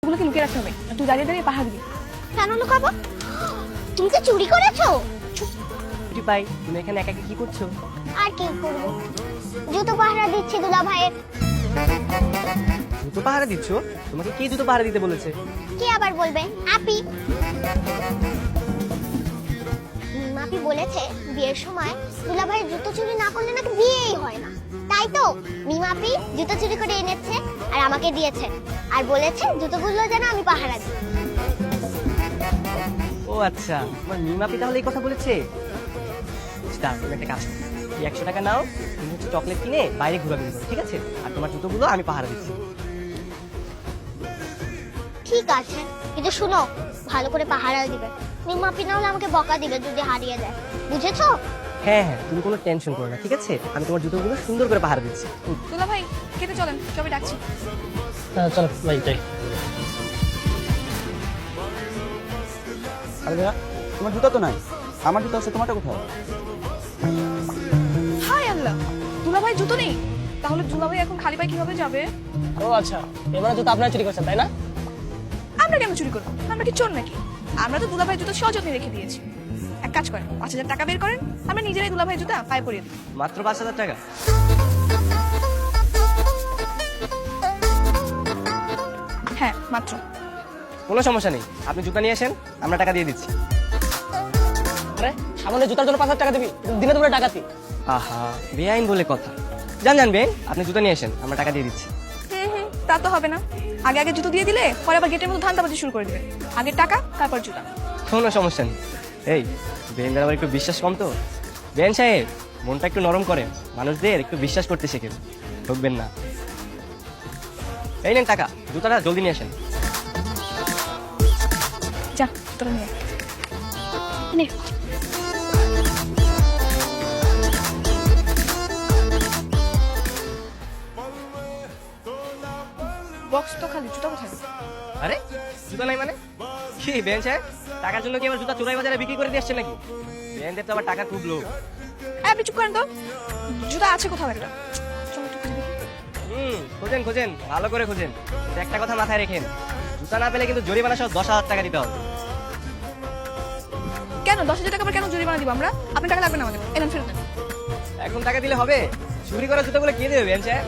ওগুলোকে লুকিয়ে রাখতে হবে, তুই দাঁড়িয়ে দাঁড়িয়ে পাহাড় দিবি। কেন লুকাবো? তুমি কি চুরি করেছো? ছুটি পাই, তুমি এখানে একা একা কি করছো? আর কি করব, জুতো পাহারা দিচ্ছি দুলা ভাইয়ের। জুতো পাহারা দিচ্ছ? তোমাকে কে জুতো পাহারা দিতে বলেছে? কে আবার বলবে? আপি। আপি বলেছে বিয়ের সময় দুলা ভাইয়ের জুতো চুরি না করলে নাকি বিয়েই হয় না। তাই তো মিমাপি জুতো চুরি করে এনেছে আর আমাকে দিয়েছে, আর বলেছে জুতোগুলো যেন আমি পাহারা দিই। ও আচ্ছা, তোমার মিমাপি তাহলে এই কথা বলেছে। আচ্ছা, তুমি একটা কাজ করো, এই 100 টাকা নাও, তুমি হচ্ছে চকলেট কিনে বাইরে ঘোরাঘুরি করো, ঠিক আছে? আর তোমার জুতোগুলো আমি পাহারা দিচ্ছি। ঠিক আছে, কিন্তু শুনো, ভালো করে পাহারা দিবে। মিমাপি না হলে আমাকে বকা দিবে যদি হারিয়ে যায়, বুঝেছো? হ্যাঁ হ্যাঁ, তুমি কোনো টেনশন করো না, ঠিক আছে? আমি তোমার জুতোগুলো সুন্দর করে পাহারা দিচ্ছি। দুলা ভাই খেতে চলেন, সবাই ডাকছি। চলো ভাই যাই। আরে ভাইয়া, তোমার জুতা তো নাই, আমার জুতা আছে, তোমারটা কোথায়? হাই আল্লাহ, দুলা ভাই জুতো নেই, তাহলে দুলা ভাই এখন খালি পায়ে কিভাবে যাবে? ও আচ্ছা, এবারে জুতো আপনারা চুরি করছেন তাই না? আমরা কেন চুরি করবো? আমরা কি চোর নাকি? আমরা তো দুলা ভাই জুতো সযত্নে রেখে দিয়েছি। এক কাজ করেন, 5,000 টাকা বের করেন, আমরা নিজেরাই দুলা ভাই জুতা পায়ে পরিয়ে দিই। মাত্র 5,000 টাকা? হ্যাঁ মাত্র। কোনো সমস্যা নেই, আপনি জুতা নিয়ে আসেন, আমরা টাকা দিয়ে দিচ্ছি। আরে সামনে জুতার জন্য 5,000 টাকা দিবি? দিনে তোমরা ডাকাতি। আহা, বেআইন বলে কথা। জান বেআইন, আপনি জুতা নিয়ে আসেন, আমরা টাকা দিয়ে দিচ্ছি। তা তো হবে না, আগে আগে জুতো দিয়ে দিলে পরে আবার গেটের মতো ধান্দাবাজি শুরু করে দিবে। আগে টাকা তারপর জুতা। কোনো সমস্যা নেই। এই বেআইনদের আবার একটু বিশ্বাস কম তো। বেআইন সাহেব, মনটা একটু নরম করে, মানুষদের একটু বিশ্বাস করতে শেখেন, ঠকবেন না। এই নেন টাকা, জুতাটা জলদি নিয়ে আসেন। যা জুতোটা নিয়ে আয়। নে। বক্স তো খালি, জুতা কোথায়? আরে জুতা নাই মানে কি বেআইন সাহেব, টাকার জন্য কি আবার জুতা চোরাই বাজারে বিক্রি করে দিয়ে আসছেন নাকি? বেআইনদের তো আবার টাকা খুব লোভ। আপনি চুপ করেন তো, জুতা আছে কোথাও একটা। চলো একটু খুঁজে দেখি। খোঁজেন খোঁজেন, ভালো করে খোঁজেন, কিন্তু একটা কথা মাথায় রেখেন, জুতা না পেলে কিন্তু জরিমানা সহ 10,000 টাকা দিতে হবে। কেন 10,000 টাকা আবার কেন জরিমানা দিব আমরা? আপনার টাকা লাগবে না আমাদের, এলেন ফেরত দেন। এখন টাকা দিলে হবে? চুরি করা জুতোগুলো কে দেবে বেআইন সাহেব?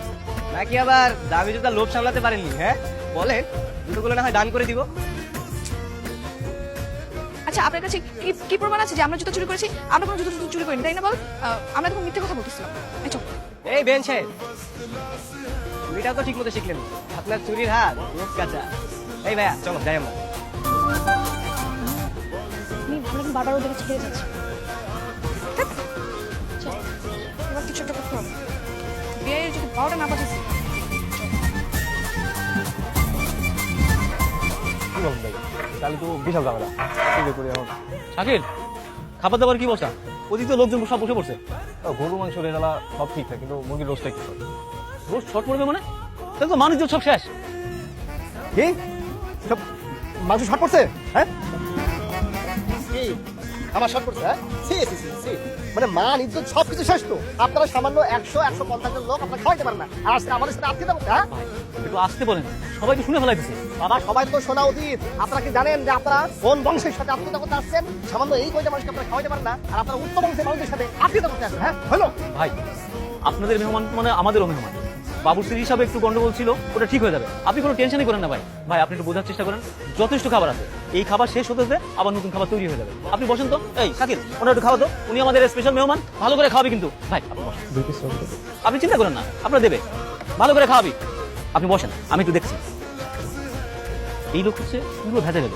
নাকি আবার দামি জুতা লোভ সামলাতে পারেননি? হ্যাঁ বলেন, জুতোগুলো না হয় দান করে দিব। আচ্ছা আপনার কাছে কি প্রমাণ আছে যে আমরা জুতো চুরি করেছি? আমরা কোনো জুতো চুরি করিনি, তাই না বল? আমরা তখন মিথ্যে কথা বলতেছিলাম। এই চল। এই বেআইন সাহেব, চুরিটাও তো ঠিক মতো শিখলেন, আপনার চুরির হাত রোজ কাঁচা। এই ভাইয়া চলো যাই আমরা। আমরা কিন্তু বারবার ওদেরকে ছেড়ে যাচ্ছি। চল, এবার কিছু একটা করতে হবে। বিয়ে যদি 12টা না পাঠাচ্ছি। কি বলুন ভাই, তাহলে তো বিশাল ঝামেলা। কি যে করি এখন? শাকিল, খাবার দাবার কি বসা? ওদিক তো লোকজন সব বসে পড়ছে। গরু মাংস রেজালা সব ঠিকঠাক, কিন্তু মুরগির রোজটা কি করে? রোজ শর্ট পড়বে মানে? তাহলে তো মানুষজন সব শেষ। কি সব মাংস শর্ট পড়ছে? হ্যাঁ, কি আমার শর্ট পড়ছে? হ্যাঁ, সি সি সি সি, মানে মান ইজ্জত সবকিছু শেষ তো। আপনারা সামান্য 100-150 জন লোক আপনারা খাওয়াইতে পারেন না, আর আজকে আমাদের সাথে আটকে যাবো? হ্যাঁ, একটু আসতে বলেন, সবাই তো শুনে ফেলাইতেছে। বাবা সবাই তো শোনা উচিত। আপনারা কি জানেন যে আপনারা কোন বংশের সাথে আত্মীয়তা করতে আসছেন? সামান্য এই কয়টা মানুষকে আপনারা খাওয়াইতে পারেন না, আর আপনারা উচ্চ বংশের মানুষের সাথে আত্মীয়তা করতে আসছেন? হ্যাঁ হলো ভাই, আপনাদের মেহমান মানে আমাদেরও মেহমান। বাবুর্চির হিসাবে একটু গন্ডগোল ছিল, ওটা ঠিক হয়ে যাবে। আপনি কোনো টেনশনই করেন না ভাই। ভাই আপনি একটু বোঝার চেষ্টা করেন, যথেষ্ট খাবার আছে। এই খাবার শেষ হতে হতে আবার নতুন খাবার তৈরি হয়ে যাবে। আপনি বসেন তো। এই শাকিল, ওটা একটু খাওয়া তো, উনি আমাদের স্পেশাল মেহমান, ভালো করে খাওয়াবি কিন্তু। ভাই আপনি বসেন, আপনি চিন্তা করেন না, আপনার দেবে, ভালো করে খাওয়াবি। আপনি বসেন, আমি একটু দেখছি। এই লোক হচ্ছে পুরো ভেজে গেল,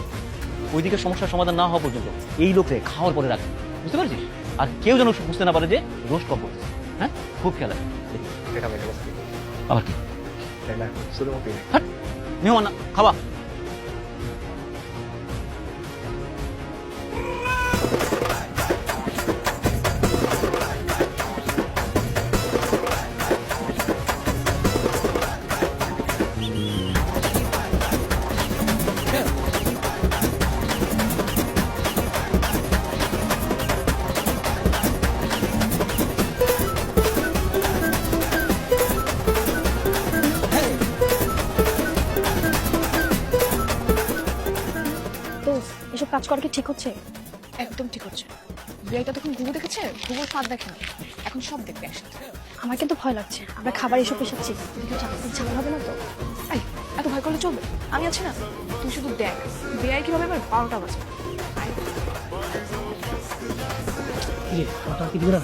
ওইদিকে সমস্যার সমাধান না হওয়া পর্যন্ত এই লোককে খাওয়ার পরে রাখে, বুঝতে পারছিস? আর কেউ যেন বুঝতে না পারে যে রোস্ট কম করছে। হ্যাঁ, খুব খেয়াল রাখবে। আবার কি হাট, মেহমান না, খাওয়া। দোস্ত এসব কাজ করা কি ঠিক হচ্ছে? একদম ঠিক হচ্ছে। বিয়েটা তখন ঘুঘু দেখেছে, ঘুঘু ফাঁদ দেখে না, এখন সব দেখবে একসাথে। আমার কিন্তু ভয় লাগছে, আমরা খাবার এসব পেশাচ্ছি, এদিকে ঝামেলা হবে না তো? এই, এত ভয় করলে চলবে, আমি আছি না। তুই শুধু দেখ বিয়ে কিভাবে এবার 12টা বাজে। কি রে, কি দিবে না?